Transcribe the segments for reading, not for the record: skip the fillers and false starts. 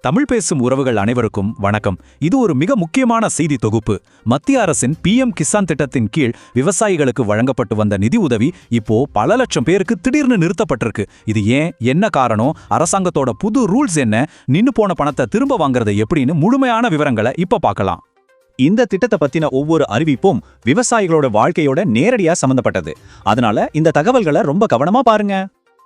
தமிழ் பேசும் உறவுகள் அனைவருக்கும் வணக்கம். இது ஒரு மிக முக்கியமான செய்தி தொகுப்பு. மத்திய அரசின் PM கிசான் திட்டத்தின் கீழ் விவசாயிகளுக்கு வழங்கப்பட்டு வந்த நிதி உதவி இப்போ பல லட்சம் பேருக்கு திடீர்னு நிறுத்தப்பட்டிருக்கு. இது ஏன், என்ன காரணம், அரசாங்கத்தோட புது ரூல்ஸ் என்ன, நின்னு போன பணத்தை திரும்ப வாங்குறது எப்படின்னு முழுமையான விவரங்களை இப்ப பார்க்கலாம். இந்த திட்டத்தை பத்தின ஒவ்வொரு அறிவிப்பும் விவசாயிகளோட வாழ்க்கையோட நேரடியா சம்பந்தப்பட்டது. அதனால இந்த தகவல்களை ரொம்ப கவனமா பாருங்க.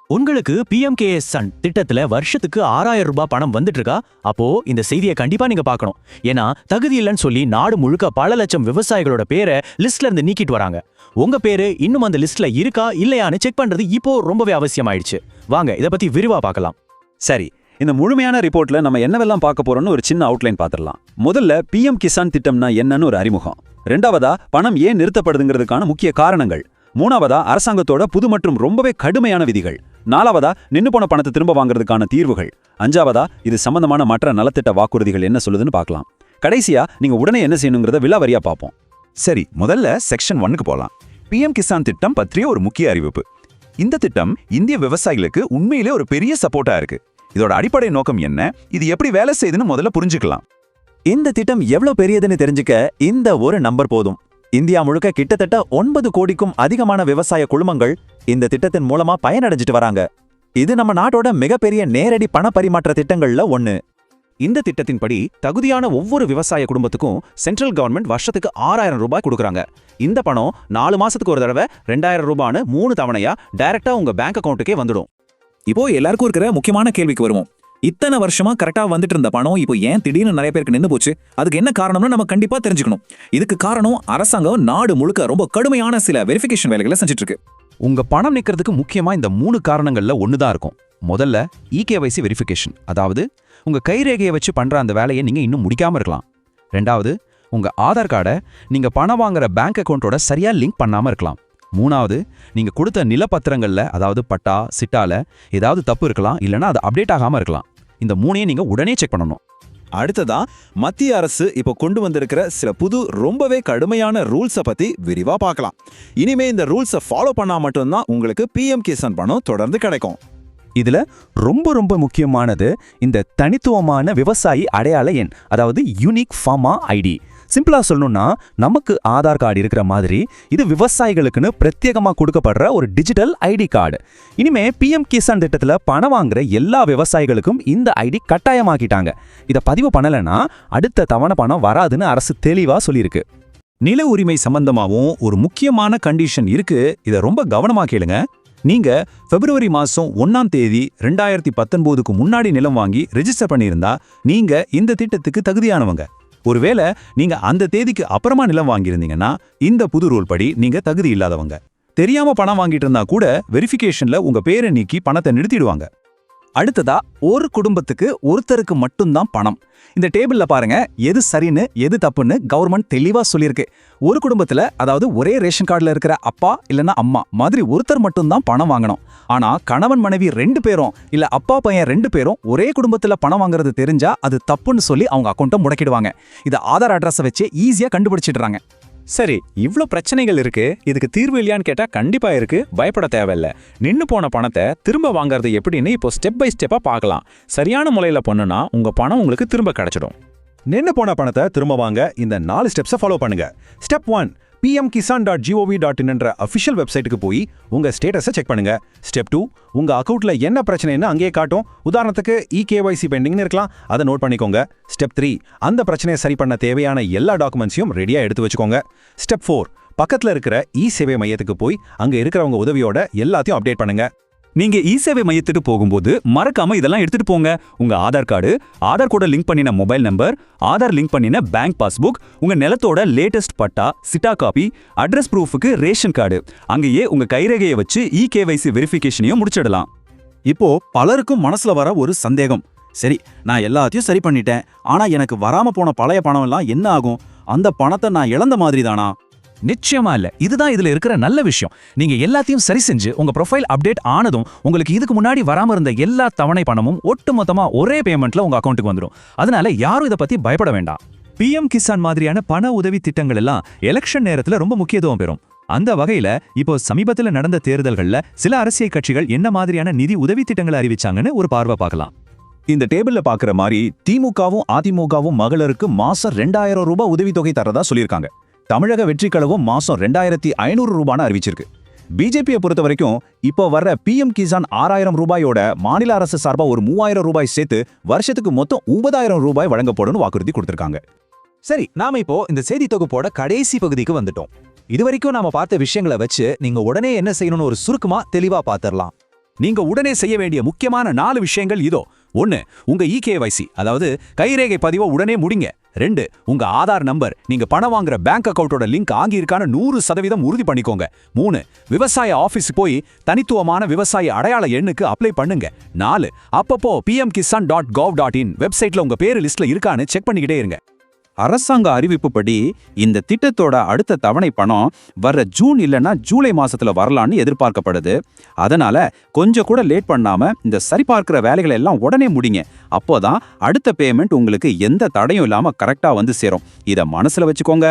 உங்களுக்கு PMKSN திட்டத்துல வருஷத்துக்கு 6000 ரூபாய் பணம் வந்துட்டு இருக்கா? அப்போ இந்த செய்தியை கண்டிப்பா நீங்க பார்க்கணும். ஏன்னா தகுதி இல்லைன்னு சொல்லி நாடு முழுக்க பல லட்சம் விவசாயிகளோட பேரை லிஸ்ட்ல இருந்து நீக்கிட்டு வராங்க. உங்க பேரு இன்னும் அந்த லிஸ்ட்ல இருக்கா இல்லையான்னு செக் பண்றது இப்போ ரொம்பவே அவசியமாயிடுச்சு. வாங்க இதை பத்தி விரிவா பார்க்கலாம். சரி, இந்த முழுமையான ரிப்போர்ட்ல நம்ம என்னவெல்லாம் பார்க்க போறோம்னு ஒரு சின்ன அவுட்லைன் பார்த்துடலாம். முதல்ல PM கிசான் திட்டம்னா என்னன்னு ஒரு அறிமுகம். ரெண்டாவதா பணம் ஏன் நிறுத்தப்படுதுங்கிறதுக்கான முக்கிய காரணங்கள். மூணாவதா அரசாங்கத்தோட புது மற்றும் ரொம்பவே கடுமையான விதிகள். நாலாவதா நின்னு போன பணத்தை திரும்ப வாங்குறதுக்கான தீர்வுகள். அஞ்சாவதா இது சம்பந்தமான மற்ற நலத்திட்ட வாக்குறுதிகள் என்ன சொல்லுதுன்னு பார்க்கலாம். கடைசியா நீங்க உடனே என்ன செய்யணுங்கிறத விலாவரியா பார்ப்போம். சரி, முதல்ல செக்ஷன் 1க்கு போலாம். PM கிசான் திட்டம் பற்றிய ஒரு முக்கிய அறிவிப்பு. இந்த திட்டம் இந்திய விவசாயிகளுக்கு உண்மையிலே ஒரு பெரிய சப்போர்ட்டா இருக்கு. இதோட அடிப்படை நோக்கம் என்ன, இது எப்படி வேலை செய்யுதுன்னு முதல்ல புரிஞ்சுக்கலாம். இந்த திட்டம் எவ்வளவு பெரியதுன்னு தெரிஞ்சுக்க இந்த ஒரு நம்பர் போதும். இந்தியா முழுக்க கிட்டத்தட்ட 9 கோடிக்கும் அதிகமான விவசாய குழுமங்கள் இந்த திட்டத்தின் மூலமா பயனடைஞ்சிட்டு வராங்க. இது நம்ம நாட்டோட மிகப்பெரிய நேரடி பண பரிமாற்ற திட்டங்கள்ல ஒண்ணு. இந்த திட்டத்தின்படி தகுதியான ஒவ்வொரு விவசாய குடும்பத்துக்கும் சென்ட்ரல் கவர்மெண்ட் வருஷத்துக்கு 6000 ரூபாய் கொடுக்குறாங்க. இந்த பணம் 4 மாசத்துக்கு ஒரு தடவை 2000 ரூபான்னு 3 தவணையா டைரக்டா உங்க பேங்க் அக்கௌண்ட்டுக்கே வந்துடும். இப்போ எல்லாருக்கும் இருக்கிற முக்கியமான கேள்விக்கு வருவோம். இத்தனை வருஷமா கரெக்டா வந்துட்டு இருந்த பணம் இப்போ ஏன் திடீர்னு நிறைய பேருக்கு நின்று போச்சு? அதுக்கு என்ன காரணம்னு நம்ம கண்டிப்பா தெரிஞ்சுக்கணும். இதுக்கு காரணம் அரசாங்கம் நாடு முழுக்க ரொம்ப கடுமையான சில வெரிஃபிகேஷன் வேலைகளை செஞ்சுட்டு இருக்கு. உங்க பணம் நிக்கிறதுக்கு முக்கியமா இந்த 3 காரணங்கள்ல ஒண்ணுதான் இருக்கும். முதல்ல EKYC வெரிஃபிகேஷன், அதாவது உங்க கைரேகையை வச்சு பண்ற அந்த வேலையை நீங்க இன்னும் முடிக்காம இருக்கலாம். ரெண்டாவது, உங்க ஆதார் கார்டை நீங்க பணம் வாங்குற பேங்க் அக்கௌண்ட்டோட சரியா லிங்க் பண்ணாம இருக்கலாம். மூணாவது, நீங்க கொடுத்த நிலப்பத்திரங்கள்ல, அதாவது பட்டா சிட்டால ஏதாவது தப்பு இருக்கலாம், இல்லைன்னா அது அப்டேட் ஆகாம இருக்கலாம். இந்த 3ஐயும் நீங்க உடனே செக் பண்ணணும். அடுத்ததா மத்திய அரசு இப்போ கொண்டு வந்திருக்கிற சில புது ரொம்பவே கடுமையான ரூல்ஸை பத்தி விரிவா பார்க்கலாம். இனிமே இந்த ரூல்ஸை ஃபாலோ பண்ணா மட்டும்தான் உங்களுக்கு PM கிசான் பணம் தொடர்ந்து கிடைக்கும். இதுல ரொம்ப முக்கியமானது இந்த தனித்துவமான விவசாயி அடையாள எண், அதாவது யூனிக் ஃபார்மர் ஐடி. சிம்பிளா சொல்லணும்னா, நமக்கு ஆதார் கார்டு இருக்கிற மாதிரி இது விவசாயிகளுக்குன்னு பிரத்யேகமா கொடுக்கப்படுற ஒரு டிஜிட்டல் ஐடி கார்டு. இனிமே PM கிசான் திட்டத்துல பணம் வாங்குற எல்லா விவசாயிகளுக்கும் இந்த ஐடி கட்டாயமாக்கிட்டாங்க. இதை பதிவு பண்ணலைன்னா அடுத்த தவணை பணம் வராதுன்னு அரசு தெளிவா சொல்லியிருக்கு. நில உரிமை சம்பந்தமாவும் ஒரு முக்கியமான கண்டிஷன் இருக்கு. இதை ரொம்ப கவனமா கேளுங்க. நீங்க February மாசம் 1ஆம் தேதி 2019க்கு முன்னாடி நிலம் வாங்கி ரெஜிஸ்டர் பண்ணியிருந்தா நீங்க இந்த திட்டத்துக்கு தகுதியானவங்க. ஒருவேளை நீங்க அந்த தேதிக்கு அப்புறமா நிலம் வாங்கியிருந்தீங்கன்னா இந்த புது ரூல் படி நீங்க தகுதி இல்லாதவங்க. தெரியாம பணம் வாங்கிட்டு இருந்தா கூட வெரிஃபிகேஷன்ல உங்க பேரை நீக்கி பணத்தை நிறுத்திடுவாங்க. அடுத்ததா, ஒரு குடும்பத்துக்கு ஒருத்தருக்கு மட்டும்தான் பணம். இந்த டேபிள்ல பாருங்க, எது சரின்னு எது தப்புன்னு கவர்மெண்ட் தெளிவா சொல்லியிருக்கு. ஒரு குடும்பத்துல, அதாவது ஒரே ரேஷன் கார்டுல இருக்கிற அப்பா இல்லைன்னா அம்மா மாதிரி ஒருத்தர் மட்டும்தான் பணம் வாங்கணும். ஆனா கணவன் மனைவி 2 பேரும் இல்ல அப்பா பையன் 2 பேரும் ஒரே குடும்பத்துல பணம் வாங்குறது தெரிஞ்சா அது தப்புன்னு சொல்லி அவங்க அக்கௌண்ட்டை முடக்கிடுவாங்க. இதை ஆதார் அட்ரஸை வச்சு ஈஸியா கண்டுபிடிச்சிடுறாங்க. சரி, இவ்ளோ பிரச்சனைகள் இருக்கு, இதுக்கு தீர்வு இல்லையான்னு கேட்டா கண்டிப்பா இருக்கு. பயப்பட தேவையில்ல. நின்னு போன பணத்தை திரும்ப வாங்குறது எப்படின்னு இப்போ ஸ்டெப் பை ஸ்டெப்பா பார்க்கலாம். சரியான முறையில பண்ணுனா உங்க பணம் உங்களுக்கு திரும்ப கிடைச்சிடும். நின்னு போன பணத்தை திரும்ப வாங்க இந்த 4 ஸ்டெப்ஸை ஃபாலோ பண்ணுங்க. ஸ்டெப் 1, pmkisan.gov.in என்ற அஃபிஷியல் வெப்சைட்டுக்கு போய் உங்க ஸ்டேட்டஸை செக் பண்ணுங்க. ஸ்டெப் 2, உங்க அக்கௌண்ட்ல என்ன பிரச்சனைன்னு அங்கேயே காட்டும். உதாரணத்துக்கு EKYC பெண்டிங்னு இருக்கலாம், அதை நோட் பண்ணிக்கோங்க. ஸ்டெப் 3, அந்த பிரச்சனையை சரி பண்ண தேவையான எல்லா டாக்குமெண்ட்ஸையும் ரெடியா எடுத்து வச்சுக்கோங்க. ஸ்டெப் 4, பக்கத்துல இருக்கிற சேவை மையத்துக்கு போய் அங்க இருக்கிறவங்க உதவியோட எல்லாத்தையும் அப்டேட் பண்ணுங்க. நீங்க சேவை மையத்துக்கு போகும்போது மறக்காம இதெல்லாம் எடுத்துட்டு போங்க. உங்க ஆதார் கார்டு, ஆதார் கூட லிங்க் பண்ணின மொபைல் நம்பர், ஆதார் லிங்க் பண்ணின பேங்க் பாஸ்புக், உங்க நிலத்தோட லேட்டஸ்ட் பட்டா, சிட்டா காப்பி, அட்ரஸ் ப்ரூஃபுக்கு ரேஷன் கார்டு. அங்கேயே உங்க கைரேகையை வச்சு EKYC வெரிஃபிகேஷனையும் முடிச்சிடலாம். இப்போ பலருக்கும் மனசுல வர ஒரு சந்தேகம், சரி நான் எல்லாத்தையும் சரி பண்ணிட்டேன், ஆனா எனக்கு வராம போன பழைய பணம் எல்லாம் என்ன ஆகும்? அந்த பணத்தை நான் இழந்த மாதிரி தானா? நிச்சயமா இல்ல. இதுதான் இதுல இருக்கிற நல்ல விஷயம். நீங்க எல்லாத்தையும் சரி செஞ்சு உங்க ப்ரொஃபைல் அப்டேட் ஆனதும் உங்களுக்கு இதுக்கு முன்னாடி வராம இருந்த எல்லா தவணை பணமும் ஒட்டுமொத்தமா ஒரே பேமெண்ட்ல உங்க அக்கௌண்ட்டுக்கு வந்துடும். அதனால யாரும் இதை பத்தி பயப்பட வேண்டாம். PM கிசான் மாதிரியான பண உதவி திட்டங்கள் எல்லாம் எலெக்ஷன் நேரத்துல ரொம்ப முக்கியத்துவம் பெறும். அந்த வகையில இப்போ சமீபத்துல நடந்த தேர்தல்கள்ல சில அரசியல் கட்சிகள் என்ன மாதிரியான நிதி உதவி திட்டங்களை அறிவிச்சாங்கன்னு ஒரு பார்வை பார்க்கலாம். இந்த டேபிள்ல பாக்குற மாதிரி திமுகவும் அதிமுகவும் மகளிருக்கு மாசம் 2000 ரூபாய் உதவித்தொகை தரதா சொல்லியிருக்காங்க. தமிழக வெற்றிக் கழகம் மாசம் 2500 ரூபான்னு அறிவிச்சிருக்கு. பிஜேபியை பொறுத்த வரைக்கும் இப்போ வர்ற PM கிசான் 6000 ரூபாயோட மாநில அரசு சார்பா ஒரு 3000 ரூபாய் சேர்த்து வருஷத்துக்கு மொத்தம் 90000 ரூபாய் வழங்கப்படும்னு வாக்குறுதி கொடுத்திருக்காங்க. சரி, நாம இப்போ இந்த செய்தி தொகுப்போட கடைசி பகுதிக்கு வந்துட்டோம். இதுவரைக்கும் நாம பார்த்த விஷயங்களை வச்சு நீங்க உடனே என்ன செய்யணும்னு ஒரு சுருக்கமா தெளிவா பாத்திரலாம். நீங்க உடனே செய்ய வேண்டிய முக்கியமான 4 விஷயங்கள் இதோ. 1. உங்க EKYC அதாவது கைரேகை பதிவை உடனே முடிங்க. 2. உங்க ஆதார் நம்பர் நீங்க பணம் வாங்குற பேங்க் அக்கவுண்டோட லிங்க் ஆகியிருக்கான 100% உறுதி பண்ணிக்கோங்க. 3. விவசாய ஆபீஸ் போய் தனித்துவமான விவசாய அடையாள எண்ணுக்கு அப்ளை பண்ணுங்க. 4. அப்பப்போ pmkisan.gov.in வெப்சைட்ல உங்க பேரு லிஸ்ட்ல இருக்கான்னு செக் பண்ணிக்கிட்டே இருங்க. அரசாங்க அறிவிப்புப்படி இந்த திட்டத்தோட அடுத்த தவணை பணம் வர்ற ஜூன் இல்லைன்னா ஜூலை மாசத்துல வரலான்னு எதிர்பார்க்கப்படுது. அதனால கொஞ்சம் கூட லேட் பண்ணாம இந்த சரிபார்க்கிற வேலைகளை எல்லாம் உடனே முடிங்க. அப்போதான் அடுத்த பேமெண்ட் உங்களுக்கு எந்த தடையும் இல்லாம கரெக்டா வந்து சேரும். இத மனசுல வச்சுக்கோங்க.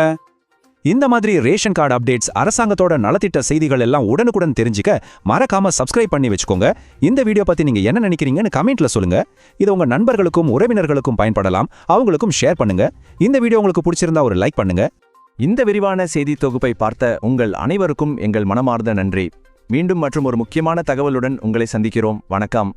இந்த மாதிரி ரேஷன் கார்டு அப்டேட்ஸ், அரசாங்கத்தோட நலத்திட்ட செய்திகள் எல்லாம் உடனுக்குடன் தெரிஞ்சுக்க மறக்காம சப்ஸ்கிரைப் பண்ணி வச்சுக்கோங்க. இந்த வீடியோ பத்தி நீங்க என்ன நினைக்கிறீங்கன்னு கமெண்ட்ல சொல்லுங்க. இது உங்க நண்பர்களுக்கும் உறவினர்களுக்கும் பயன்படலாம், அவங்களுக்கும் ஷேர் பண்ணுங்க. இந்த வீடியோ உங்களுக்கு பிடிச்சிருந்தா ஒரு லைக் பண்ணுங்க. இந்த விரிவான செய்தி தொகுப்பை பார்த்த உங்கள் அனைவருக்கும் எங்கள் மனமார்ந்த நன்றி. மீண்டும் மற்றும் ஒரு முக்கியமான தகவலுடன் உங்களை சந்திக்கிறோம். வணக்கம்.